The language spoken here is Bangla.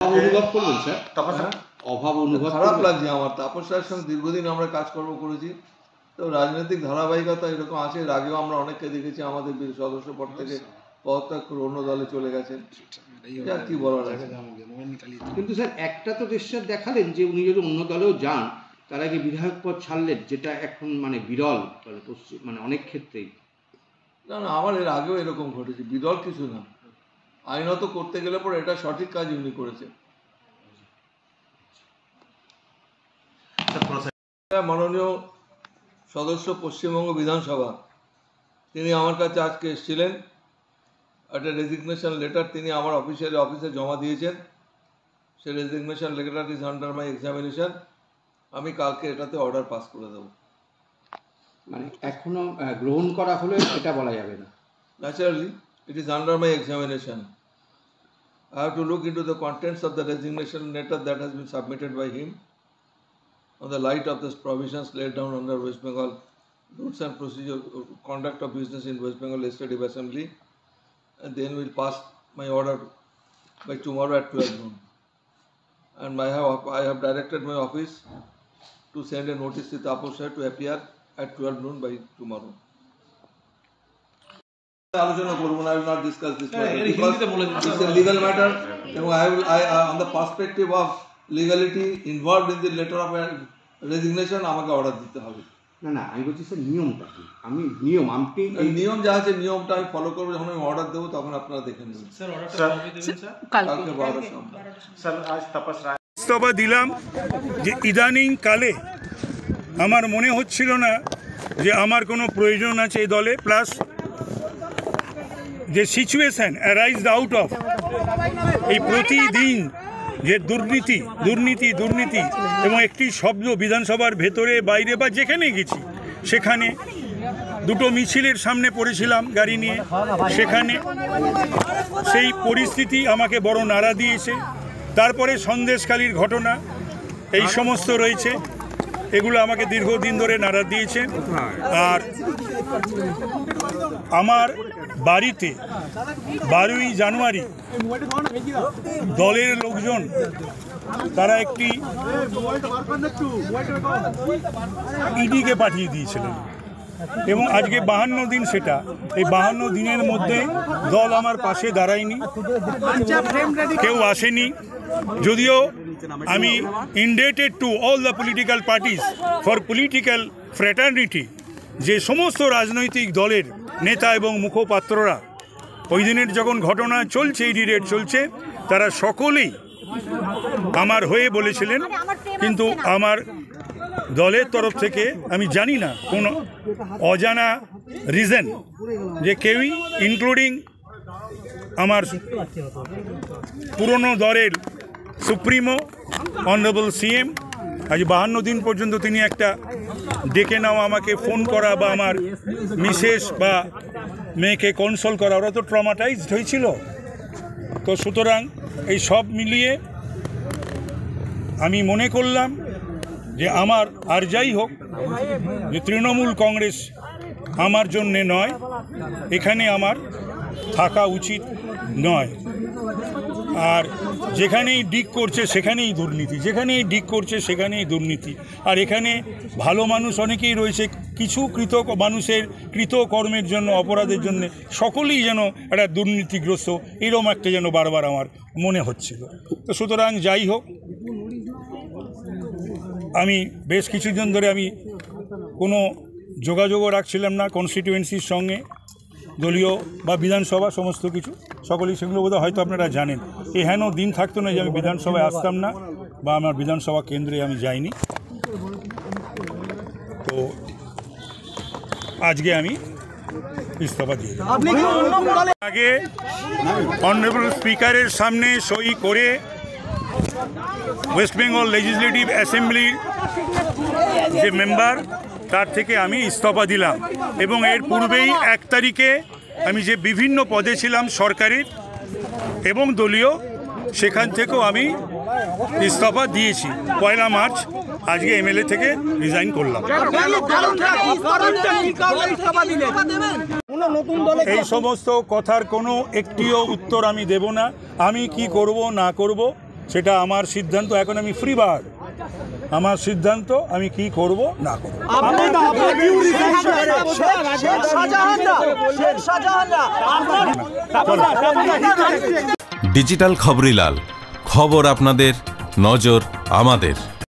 অনুভব করবেন স্যার? অভাব অনুভব খারাপ লাগছে আমার। তাপস রায়ের সঙ্গে দীর্ঘদিন আমরা কাজকর্ম করেছি, তো রাজনৈতিক ধারাবাহিকতা এরকম আছে। এর আগেও আমরা অনেককে দেখেছি আমাদের সদস্য পদ থেকে পদত্যাগ করে অন্য দলে চলে গেছেন। কি বলার আছে? কিন্তু স্যার একটা তো দৃশ্য দেখালেন যে উনি যদি অন্য দলেও যান তার আগে বিধায়ক পদ ছাড়লেন, যেটা এখন মানে বিরল মানে অনেক ক্ষেত্রেই। না না, আমার এর আগেও এরকম ঘটেছে, বিরল কিছু না। আইনত করতে গেলে পরে এটা সঠিক কাজ উনি করেছে। মাননীয় সদস্য পশ্চিমবঙ্গ বিধানসভা, তিনি আমার কাছে আজকে এসেছিলেন। একটা রেজিগনেশন লেটার তিনি আমার অফিসে জমা দিয়েছেন। সে resignation letter is under my examination. আমি কালকে এটাতে অর্ডার পাস করে দেবো। মানে এখনো গ্রহণ করা হলে এটা বলা যাবে না। Naturally it is under my examination. I have to look into the contents of the resignation letter that has been submitted by him on the light of the provisions laid down under West Bengal rules and procedure conduct of business in West Bengal Legislative Assembly, and then we'll pass my order by tomorrow at 12 noon. And I have directed my office to send a notice to Taposh Rai to appear at 12 noon by tomorrow. আলোচনা করব না, I will not discuss this matter because it's a legal matter. I on the perspective of legality involved in the letter of resignation আমাকে অর্ডার দিতে হবে। না না, আমি বলছি স্যার নিয়মটা কি? আমি নিয়ম যা আছে নিয়মটা আমি ফলো করবো। যখন আমি অর্ডার দেবো তখন আপনারা দেখে নেবেন। কালকে 12টার সময় স্যার আজ তাপস রায় ইস্তফা দিলাম যে ইদানিং কালে আমার মনে হচ্ছিল না যে আমার কোনো প্রয়োজন আছে এই দলে। প্লাস যে সিচুয়েশন অ্যারাইজড আউট অফ এই প্রতিদিন যে দুর্নীতি দুর্নীতি দুর্নীতি এবং একটি শব্দ বিধানসভার ভেতরে বাইরে বা যেখানে গেছি সেখানে দুটো মিছিলের সামনে পড়েছিলাম গাড়ি নিয়ে, সেখানে সেই পরিস্থিতি আমাকে বড় নাড়া দিয়েছে। তারপরে সন্দেশখালির ঘটনা, এই সমস্ত রয়েছে, এগুলো আমাকে দীর্ঘদিন ধরে নাড়া দিয়েছে। আর আমার বাড়িতে 12ই জানুয়ারি দলের লোকজন তারা একটি ইডিকে পাঠিয়ে দিয়েছিলেন এবং আজকে 52 দিন সেটা। এই 52 দিনের মধ্যে দল আমার পাশে দাঁড়ায়নি, কেউ আসেনি। যদিও আমি ইন্ডেটেড to all the political parties for political fraternity, যে সমস্ত রাজনৈতিক দলের নেতা এবং মুখপাত্ররা ওই দিনের যখন ঘটনা চলছে, ইডি রেড চলছে, তারা সকলেই আমার হয়ে বলেছিলেন। কিন্তু আমার দলের তরফ থেকে আমি জানি না কোনো অজানা রিজন যে কেউই, ইনক্লুডিং আমার পুরনো দলের সুপ্রিমো অনারেবল সিএম, আজ 52 দিন পর্যন্ত তিনি একটা ডেকে নেওয়া, আমাকে ফোন করা বা আমার মিসেস বা মেয়েকে কনসোল করা, ওরা তো ট্রমাটাইজড হয়েছিল। তো সুতরাং এই সব মিলিয়ে আমি মনে করলাম যে আমার আর যাই হোক, যে তৃণমূল কংগ্রেস আমার জন্যে নয়, এখানে আমার থাকা উচিত নয়। আর যেখানেই ডিগ করছে সেখানেই দুর্নীতি, যেখানেই ডিগ করছে সেখানেই দুর্নীতি। আর এখানে ভালো মানুষ অনেকেই রয়েছে, কিছু মানুষের কৃতকর্মের জন্য, অপরাধের জন্য সকলেই যেন একটা দুর্নীতিগ্রস্ত, এরকম একটা যেন বারবার আমার মনে হচ্ছিল। তো সুতরাং যাই হোক, আমি বেশ কিছুদিন ধরে আমি কোনো যোগাযোগও রাখছিলাম না কনস্টিটিউয়েন্সির সঙ্গে, দলীয় বা বিধানসভা সমস্ত কিছু, সকলেই সেগুলো বোধহয় হয়তো আপনারা জানেন। হেন দিন থাকতো না যে আমি বিধানসভায় আসতাম না বা আমার বিধানসভা কেন্দ্রে আমি যাইনি। তো আজকে আমি ইস্তফা দিয়ে আগে অনারেবল স্পিকারের সামনে সই করে ওয়েস্ট বেঙ্গল লেজিসলেটিভ অ্যাসেম্বলির যে মেম্বার, তার থেকে আমি ইস্তফা দিলাম। এবং এর পূর্বেই 1 তারিখে আমি যে বিভিন্ন পদে ছিলাম সরকারের এবং দলীয়, সেখান থেকেও আমি ইস্তফা দিয়েছি। 1 মার্চ আজকে এমএলএ থেকে রিজাইন করলাম। এই সমস্ত কথার কোনো একটিও উত্তর আমি দেব না। আমি কি করব না করব সেটা আমার সিদ্ধান্ত। এখন আমি ফ্রি বার্ড, আমার সিদ্ধান্ত আমি কি করব না করব। ডিজিটাল খবরিলাল, খবর আপনাদের, নজর আমাদের।